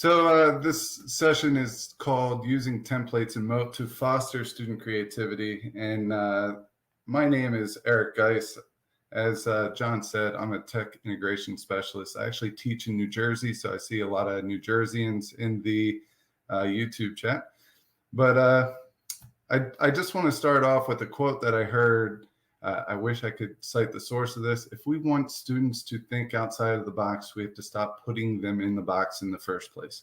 This session is called Using Templates in Mote to Foster Student Creativity. And my name is Eric Guise. As John said, I'm a tech integration specialist. I actually teach in New Jersey, so I see a lot of New Jerseyans in the YouTube chat. But I just want to start off with a quote that I heard. I wish I could cite the source of this. If we want students to think outside of the box, we have to stop putting them in the box in the first place.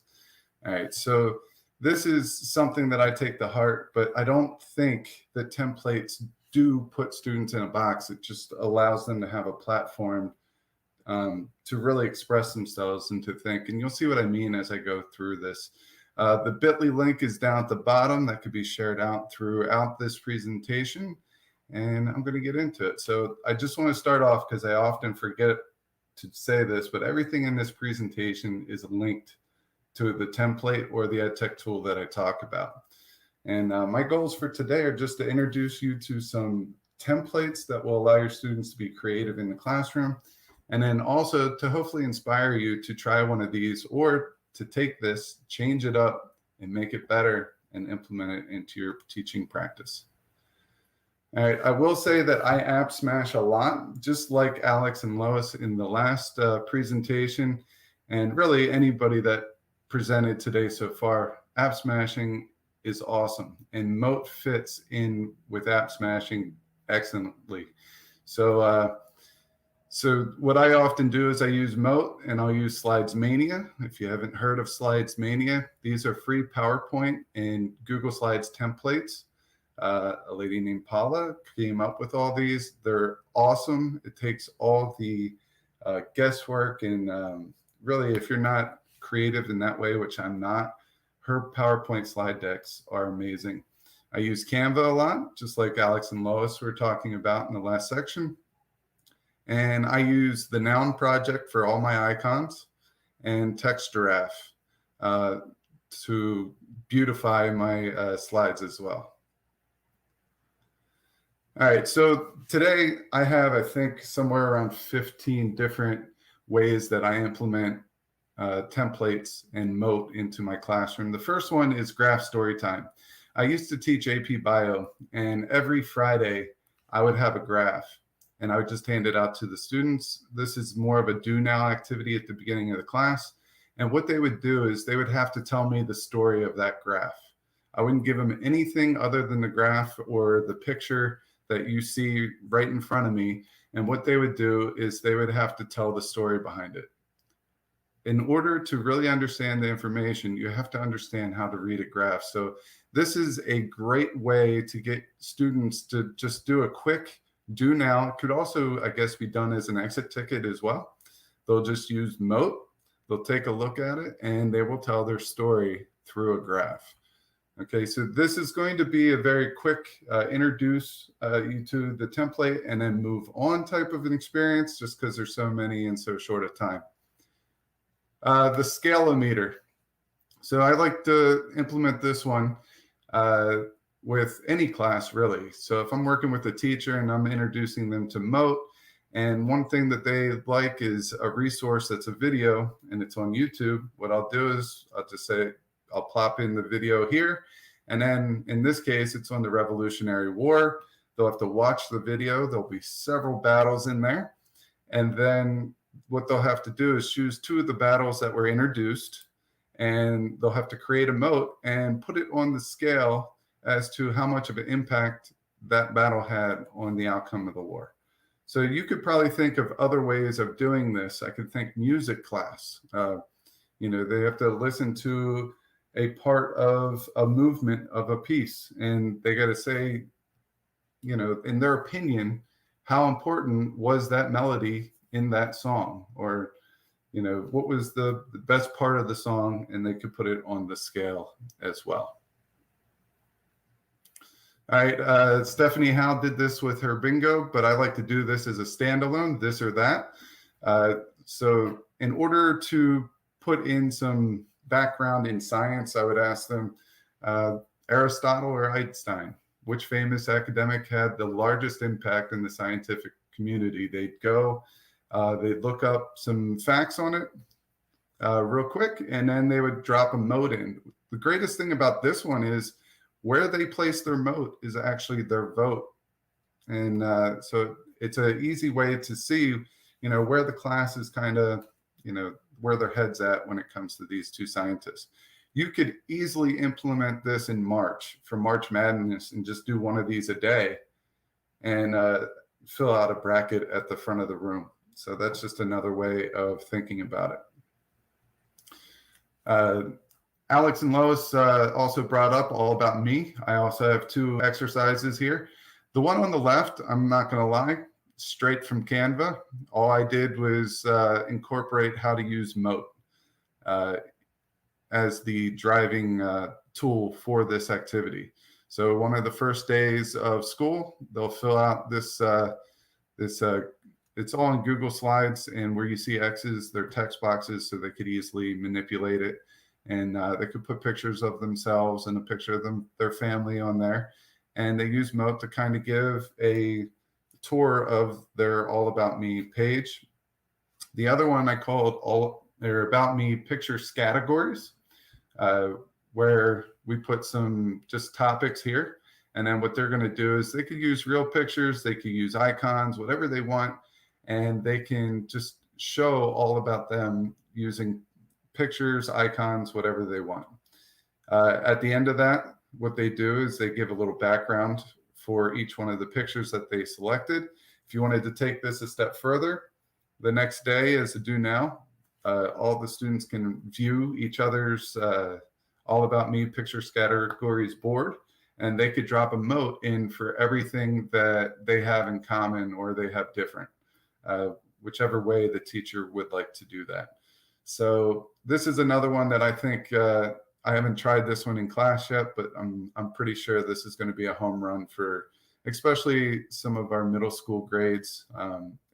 All right, so this is something that I take to heart, but I don't think that templates do put students in a box. It just allows them to have a platform to really express themselves and to think. And you'll see what I mean as I go through this. The bit.ly link is down at the bottom. That could be shared out throughout this presentation. And I'm going to get into it. So I just want to start off because I often forget to say this, but everything in this presentation is linked to the template or the EdTech tool that I talk about. And my goals for today are just to introduce you to some templates that will allow your students to be creative in the classroom. And then also to hopefully inspire you to try one of these or to take this, change it up and make it better and implement it into your teaching practice. All right, I will say that I app smash a lot, just like Alex and Lois in the last presentation, and really anybody that presented today so far. App smashing is awesome, and Mote fits in with app smashing excellently. So what I often do is I use Mote, and I'll use Slides Mania. If you haven't heard of Slides Mania, these are free PowerPoint and Google Slides templates. A lady named Paula came up with all these. They're awesome. It takes all the guesswork and really, if you're not creative in that way, which I'm not, her PowerPoint slide decks are amazing. I use Canva a lot, just like Alex and Lois were talking about in the last section. And I use the Noun Project for all my icons and Text Giraffe to beautify my slides as well. All right, so today I have, I think, somewhere around 15 different ways that I implement templates and Mote into my classroom. The first one is graph story time. I used to teach AP Bio, and every Friday I would have a graph, and I would just hand it out to the students. This is more of a do now activity at the beginning of the class. And what they would do is they would have to tell me the story of that graph. I wouldn't give them anything other than the graph or the picture that you see right in front of me. And what they would do is they would have to tell the story behind it. In order to really understand the information, you have to understand how to read a graph. So this is a great way to get students to just do a quick do now. It could also, I guess, be done as an exit ticket as well. They'll just use Mote, they'll take a look at it, and they will tell their story through a graph. Okay, so this is going to be a very quick introduce you to the template and then move on type of an experience, just because there's so many in so short a time. The scale-o-meter. So I like to implement this one with any class, really. So if I'm working with a teacher and I'm introducing them to Mote, and one thing that they like is a resource that's a video and it's on YouTube, what I'll do is I'll just say, I'll plop in the video here. And then in this case, it's on the Revolutionary War. They'll have to watch the video. There'll be several battles in there. And then what they'll have to do is choose two of the battles that were introduced, and they'll have to create a Mote and put it on the scale as to how much of an impact that battle had on the outcome of the war. So you could probably think of other ways of doing this. I could think music class. You know, they have to listen to a part of a movement of a piece, and they got to say, you know, in their opinion, how important was that melody in that song, or, you know, what was the best part of the song, and they could put it on the scale as well. All right, Stephanie Howe did this with her bingo, but I like to do this as a standalone, this or that. So in order to put in some background in science, I would ask them, Aristotle or Einstein, which famous academic had the largest impact in the scientific community? They'd go, they'd look up some facts on it, real quick, and then they would drop a mote in. The greatest thing about this one is where they place their mote is actually their vote. And so it's an easy way to see, where the class is kind of, where their head's at when it comes to these two scientists. You could easily implement this in March for March Madness and just do one of these a day and fill out a bracket at the front of the room. So that's just another way of thinking about it. Alex and Lois also brought up all about me. I also have two exercises here. The one on the left, I'm not going to lie, straight from Canva. All I did was incorporate how to use Mote as the driving tool for this activity. So one of the first days of school, they'll fill out this, it's all in Google Slides, and where you see X's, they're text boxes, so they could easily manipulate it. And they could put pictures of themselves and a picture of their family on there. And they use Mote to kind of give a tour of their All About Me page. The other one I called their About Me picture categories, where we put some just topics here. And then what they're going to do is they could use real pictures, they could use icons, whatever they want, and they can just show all about them using pictures, icons, whatever they want. At the end of that, what they do is they give a little background for each one of the pictures that they selected. If you wanted to take this a step further, the next day, as a do now, all the students can view each other's All About Me picture categories board, and they could drop a Mote in for everything that they have in common or they have different, whichever way the teacher would like to do that. So this is another one that I think I haven't tried this one in class yet, but I'm pretty sure this is going to be a home run for especially some of our middle school grades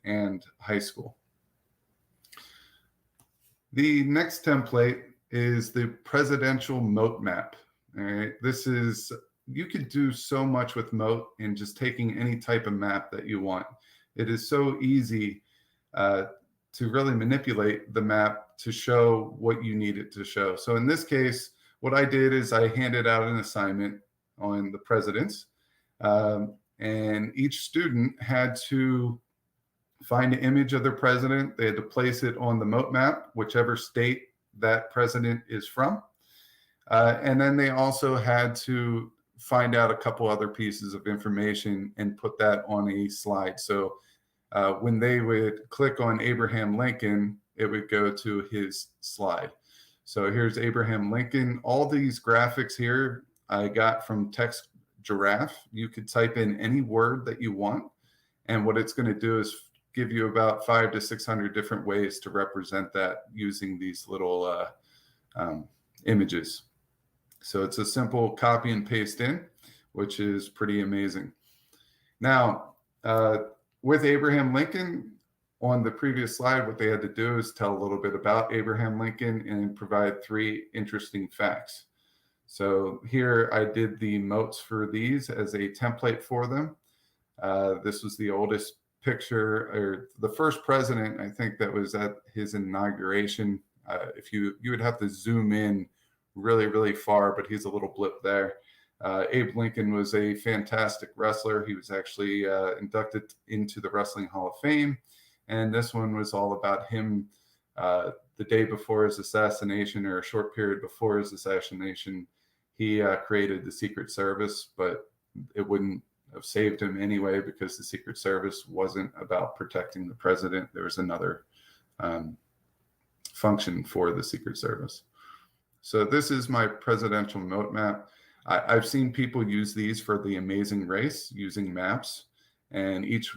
and high school. The next template is the presidential Mote Map. All right, you could do so much with Mote in just taking any type of map that you want. It is so easy to really manipulate the map to show what you need it to show. So in this case, what I did is I handed out an assignment on the presidents, and each student had to find an image of their president. They had to place it on the Mote Map, whichever state that president is from. And then they also had to find out a couple other pieces of information and put that on a slide. So when they would click on Abraham Lincoln, it would go to his slide. So here's Abraham Lincoln. All these graphics here I got from Text Giraffe. You could type in any word that you want, and what it's going to do is give you about 500 to 600 different ways to represent that using these little images. So it's a simple copy and paste in, which is pretty amazing. Now, with Abraham Lincoln, on the previous slide, what they had to do is tell a little bit about Abraham Lincoln and provide 3 interesting facts. So here I did the motes for these as a template for them. This was the oldest picture, or the first president, I think, that was at his inauguration. If you would have to zoom in really, really far, but he's a little blip there. Abe Lincoln was a fantastic wrestler. He was actually inducted into the Wrestling Hall of Fame. And this one was all about him the day before his assassination, or a short period before his assassination. He created the Secret Service, but it wouldn't have saved him anyway, because the Secret Service wasn't about protecting the president. There was another function for the Secret Service. So this is my presidential Mote Map. I've seen people use these for the Amazing Race using maps, and each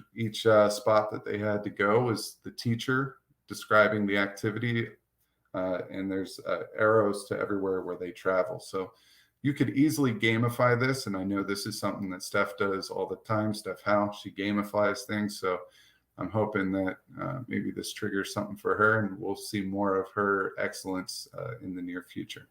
spot that they had to go was the teacher describing the activity, and there's arrows to everywhere where they travel. So you could easily gamify this, and I know this is something that Steph does all the time. Steph Howe, she gamifies things, so I'm hoping that maybe this triggers something for her, and we'll see more of her excellence in the near future.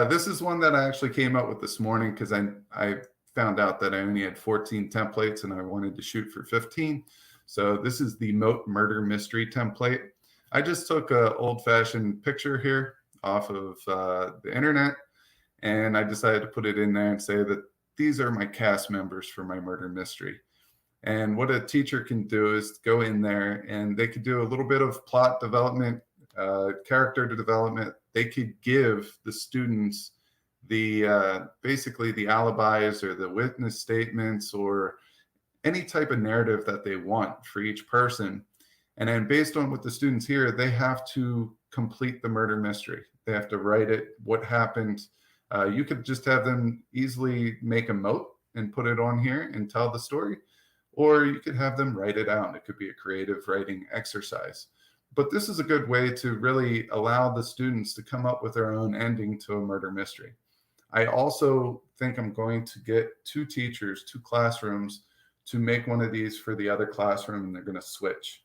This is one that I actually came up with this morning because I found out that I only had 14 templates and I wanted to shoot for 15. So this is the Mote Murder Mystery template. I just took an old-fashioned picture here off of the internet, and I decided to put it in there and say that these are my cast members for my murder mystery. And what a teacher can do is go in there and they could do a little bit of plot development, character development. They could give the students the basically the alibis or the witness statements or any type of narrative that they want for each person. And then based on what the students hear, they have to complete the murder mystery. They have to write it, what happened. You could just have them easily make a mote and put it on here and tell the story, or you could have them write it out. It could be a creative writing exercise. But this is a good way to really allow the students to come up with their own ending to a murder mystery. I also think I'm going to get 2 teachers, 2 classrooms to make one of these for the other classroom, and they're going to switch.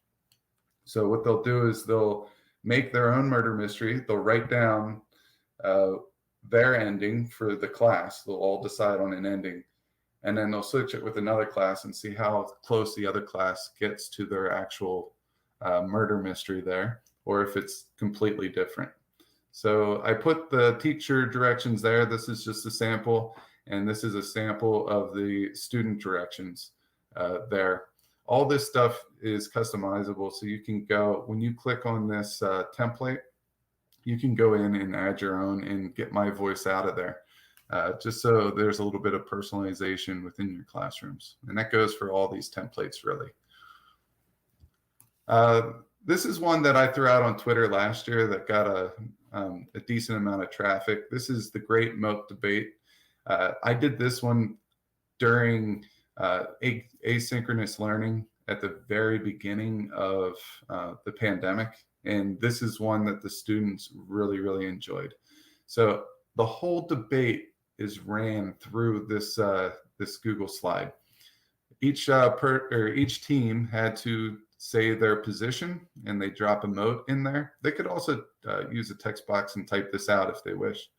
So what they'll do is they'll make their own murder mystery. They'll write down their ending for the class. They'll all decide on an ending, and then they'll switch it with another class and see how close the other class gets to their actual murder mystery there, or if it's completely different. So I put the teacher directions there. This is just a sample, and this is a sample of the student directions there. All this stuff is customizable, so you can go, when you click on this template, you can go in and add your own and get my voice out of there, just so there's a little bit of personalization within your classrooms. And that goes for all these templates, really. This is one that I threw out on Twitter last year that got a decent amount of traffic. This is the Great Mote Debate. I did this one during asynchronous learning at the very beginning of the pandemic. And this is one that the students really, really enjoyed. So the whole debate is ran through this this Google slide. Each team had to say their position, and they drop a mote in there. They could also use a text box and type this out if they wish.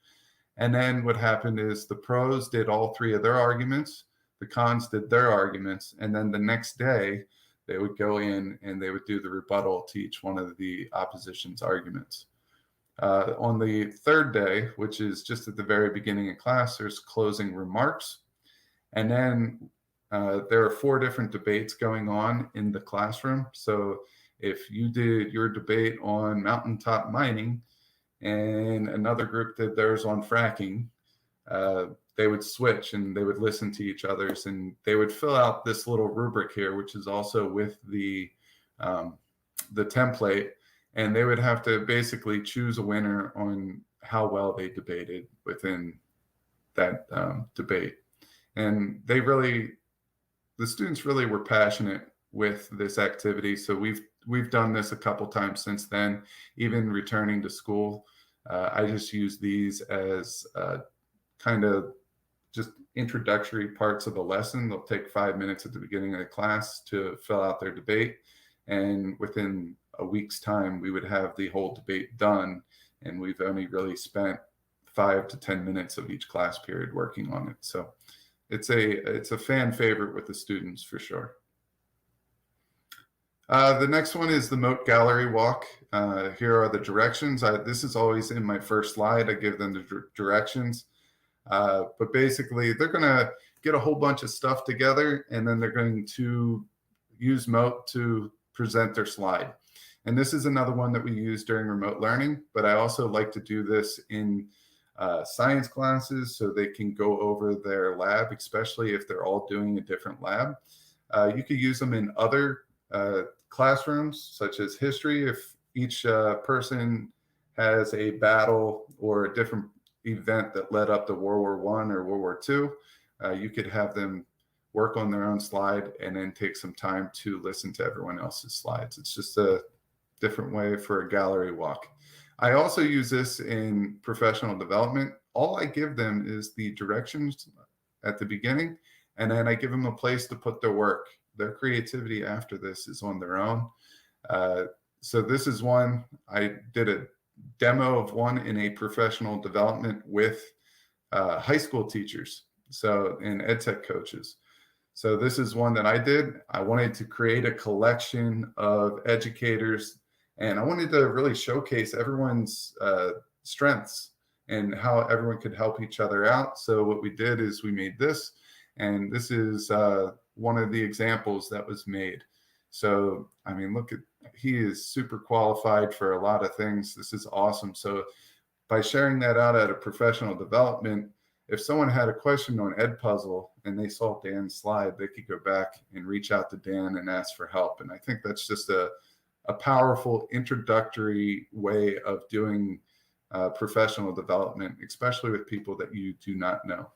And then what happened is the pros did all 3 of their arguments, the cons did their arguments, and then the next day they would go in and they would do the rebuttal to each one of the opposition's arguments. On the 3rd day, which is just at the very beginning of class, there's closing remarks. And then there are 4 different debates going on in the classroom. So if you did your debate on mountaintop mining and another group did theirs on fracking, they would switch and they would listen to each other's, and they would fill out this little rubric here, which is also with the template, and they would have to basically choose a winner on how well they debated within that debate. And the students really were passionate with this activity. So we've done this a couple times since then, even returning to school. I just use these as kind of just introductory parts of the lesson. They'll take 5 minutes at the beginning of the class to fill out their debate. And within a week's time, we would have the whole debate done. And we've only really spent 5 to 10 minutes of each class period working on it. So it's a fan favorite with the students for sure. The next one is the Mote Gallery Walk. Here are the directions. This is always in my first slide. I give them the directions. But basically, they're going to get a whole bunch of stuff together, and then they're going to use Mote to present their slide. And this is another one that we use during remote learning, but I also like to do this in science classes so they can go over their lab, especially if they're all doing a different lab. You could use them in other classrooms, such as history. If each person has a battle or a different event that led up to World War I or World War II, you could have them work on their own slide and then take some time to listen to everyone else's slides. It's just a different way for a gallery walk. I also use this in professional development. All I give them is the directions at the beginning, and then I give them a place to put their work. Their creativity after this is on their own. So this is one, I did a demo of one in a professional development with high school teachers, so in EdTech Coaches. So this is one that I did. I wanted to create a collection of educators And I wanted to really showcase everyone's strengths and how everyone could help each other out. So what we did is we made this, and this is one of the examples that was made. So, I mean, look at, he is super qualified for a lot of things. This is awesome. So by sharing that out at a professional development, if someone had a question on Edpuzzle and they saw Dan's slide, they could go back and reach out to Dan and ask for help. And I think that's just a powerful introductory way of doing professional development, especially with people that you do not know.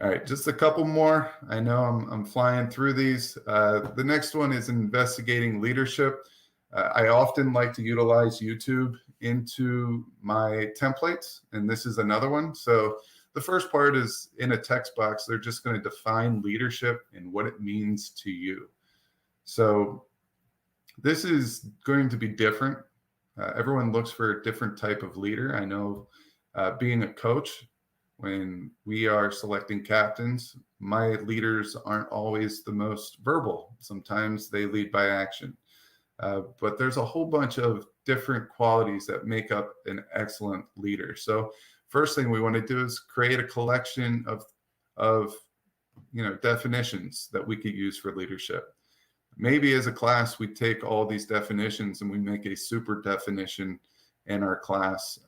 All right, just a couple more. I know I'm flying through these. The next one is investigating leadership. I often like to utilize YouTube into my templates, and this is another one. So the first part is in a text box. They're just going to define leadership and what it means to you. So this is going to be different. Everyone looks for a different type of leader. I know being a coach, when we are selecting captains, my leaders aren't always the most verbal. Sometimes they lead by action. But there's a whole bunch of different qualities that make up an excellent leader. So first thing we want to do is create a collection of definitions that we could use for leadership. Maybe as a class, we take all these definitions and we make a super definition in our class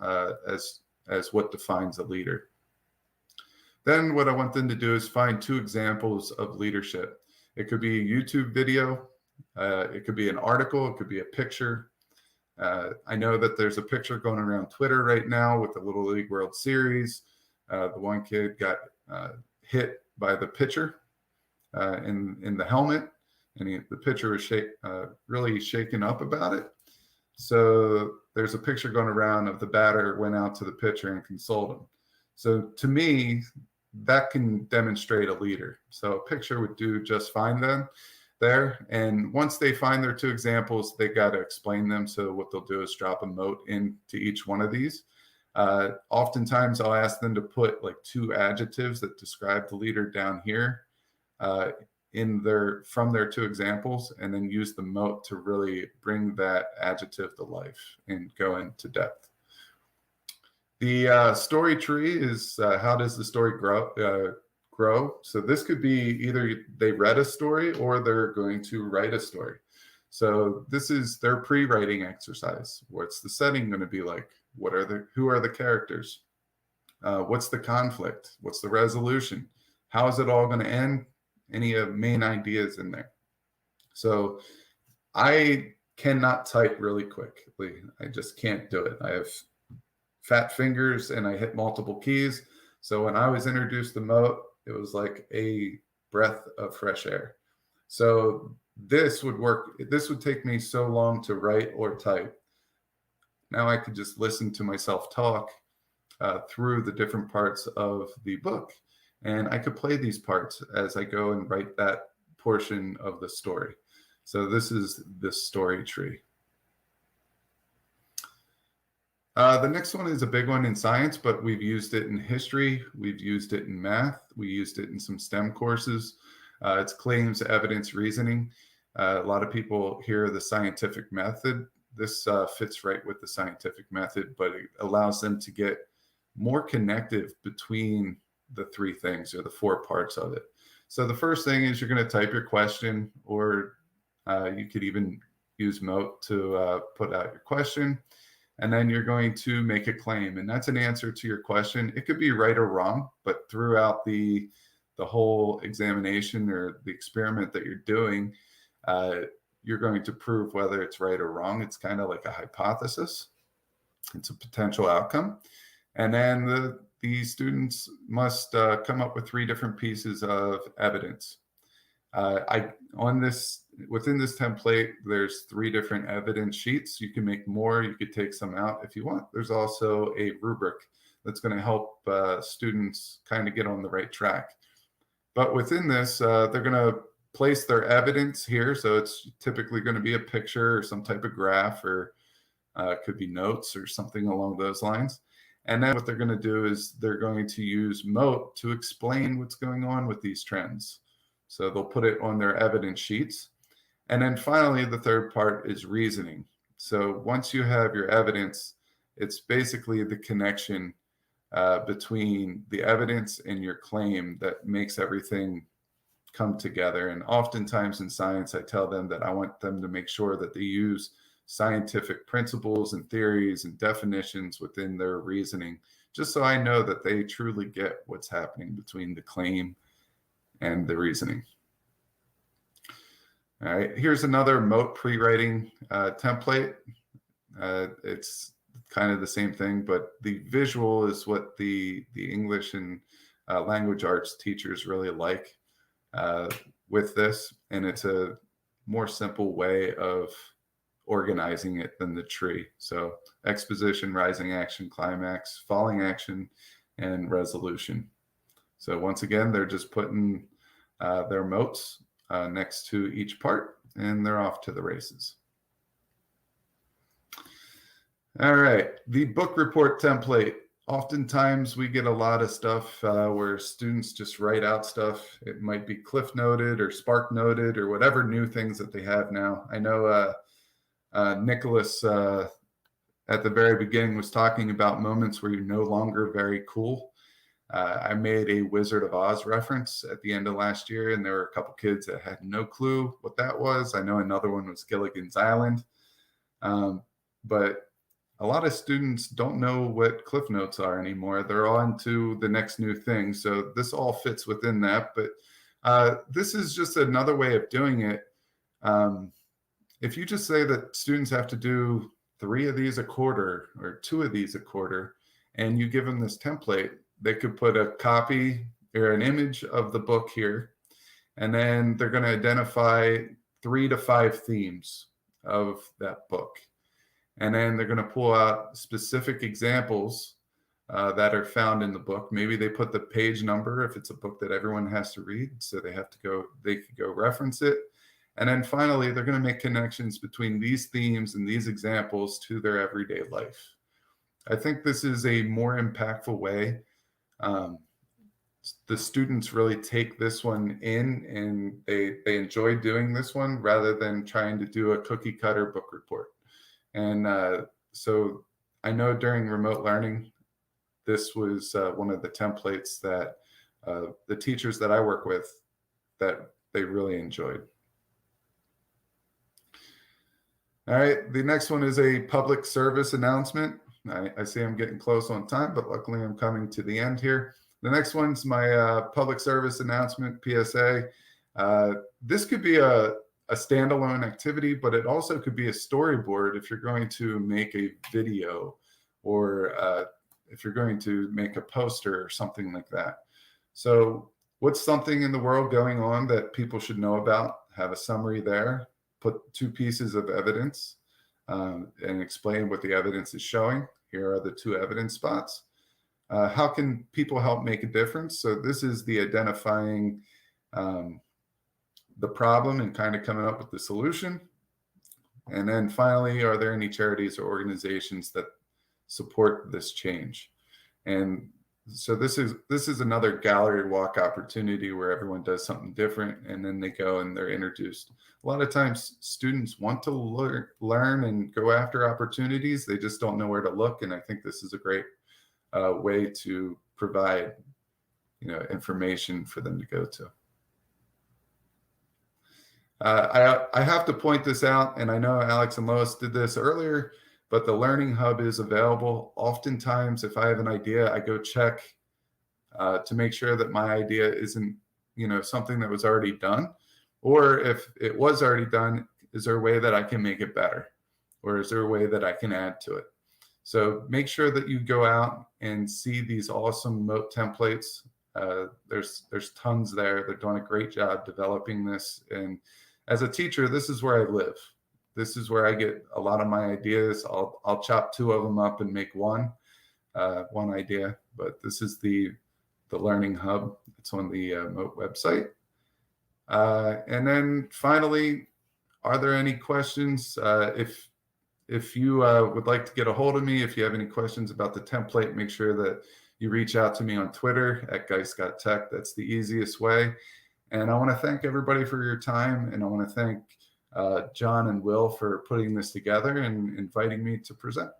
as what defines a leader. Then what I want them to do is find 2 examples of leadership. It could be a YouTube video. It could be an article. It could be a picture. I know that there's a picture going around Twitter right now with the Little League World Series. The one kid got hit by the pitcher in the helmet, and the pitcher was really shaken up about it. So there's a picture going around of the batter went out to the pitcher and consoled him. So to me, that can demonstrate a leader. So a picture would do just fine then there. And once they find their 2 examples, they got to explain them. So what they'll do is drop a note into each one of these. Oftentimes I'll ask them to put like 2 adjectives that describe the leader down here from their 2 examples, and then use the Mote to really bring that adjective to life and go into depth. The story tree is how does the story grow? So this could be either they read a story or they're going to write a story. So this is their pre-writing exercise. What's the setting going to be like? Who are the characters? What's the conflict? What's the resolution? How is it all going to end? Any main ideas in there? So I cannot type really quickly. I just can't do it. I have fat fingers and I hit multiple keys. So when I was introduced to Mote, it was like a breath of fresh air. So this would work. This would take me so long to write or type. Now I could just listen to myself talk through the different parts of the book. And I could play these parts as I go and write that portion of the story. So this is the story tree. The next one is a big one in science, but we've used it in history. We've used it in math. We used it in some STEM courses. It's claims, evidence, reasoning. A lot of people hear the scientific method. This fits right with the scientific method, but it allows them to get more connective between the 3 things or the 4 parts of it. So the first thing is you're going to type your question, or you could even use Mote to put out your question. And then you're going to make a claim, and that's an answer to your question. It could be right or wrong, but throughout the whole examination or the experiment that you're doing, you're going to prove whether it's right or wrong. It's kind of like a hypothesis. It's a potential outcome. And then the students must come up with 3 different pieces of evidence. Within this template, there's 3 different evidence sheets. You can make more. You could take some out if you want. There's also a rubric that's going to help students kind of get on the right track. But within this, they're going to place their evidence here. So it's typically going to be a picture or some type of graph, or it could be notes or something along those lines. And then what they're going to do is they're going to use Mote to explain what's going on with these trends. So they'll put it on their evidence sheets. And then finally, the third part is reasoning. So once you have your evidence, it's basically the connection between the evidence and your claim that makes everything come together. And oftentimes in science, I tell them that I want them to make sure that they use scientific principles and theories and definitions within their reasoning, just so I know that they truly get what's happening between the claim and the reasoning. All right, here's another Mote pre-writing template. It's kind of the same thing, but the visual is what the English and language arts teachers really like with this, and it's a more simple way of organizing it than the tree. So exposition, rising action, climax, falling action, and resolution. So once again, they're just putting their motes next to each part, and they're off to the races. All right, the book report template. Oftentimes we get a lot of stuff where students just write out stuff. It might be Cliff Noted or Spark Noted or whatever new things that they have now. I know Nicholas at the very beginning was talking about moments where you're no longer very cool. I made a Wizard of Oz reference at the end of last year, and there were a couple kids that had no clue what that was. I know another one was Gilligan's Island. But a lot of students don't know what Cliff Notes are anymore. They're on to the next new thing. So this all fits within that. But this is just another way of doing it. If you just say that students have to do 3 of these a quarter or 2 of these a quarter, and you give them this template, they could put a copy or an image of the book here, and then they're going to identify 3 to 5 themes of that book. And then they're going to pull out specific examples that are found in the book. Maybe they put the page number if it's a book that everyone has to read, so they could go reference it. And then finally, they're going to make connections between these themes and these examples to their everyday life. I think this is a more impactful way. The students really take this one in, and they enjoy doing this one rather than trying to do a cookie cutter book report. And so I know during remote learning, this was one of the templates that the teachers that I work with, that they really enjoyed. All right, the next one is a public service announcement. I see I'm getting close on time, but luckily I'm coming to the end here. The next one's my public service announcement, PSA. This could be a standalone activity, but it also could be a storyboard if you're going to make a video, or if you're going to make a poster or something like that. So what's something in the world going on that people should know about? Have a summary there, put 2 pieces of evidence, and explain what the evidence is showing. Here are the 2 evidence spots. How can people help make a difference? So this is the identifying the problem and kind of coming up with the solution. And then finally, are there any charities or organizations that support this change? And so this is another gallery walk opportunity where everyone does something different, and then they go and they're introduced. A lot of times students want to learn and go after opportunities. They just don't know where to look. And I think this is a great way to provide, information for them to go to. I have to point this out, and I know Alex and Lois did this earlier, but the Learning Hub is available. Oftentimes, if I have an idea, I go check to make sure that my idea isn't, something that was already done. Or if it was already done, is there a way that I can make it better? Or is there a way that I can add to it? So make sure that you go out and see these awesome Mote templates. There's tons there. They're doing a great job developing this. And as a teacher, this is where I live. This is where I get a lot of my ideas. I'll chop 2 of them up and make one idea. But this is the Learning Hub. It's on the Mote website. And then finally, are there any questions? If you would like to get a hold of me, if you have any questions about the template, make sure that you reach out to me on Twitter at Guise.tech. That's the easiest way. And I want to thank everybody for your time, and I want to thank John and Will for putting this together and inviting me to present.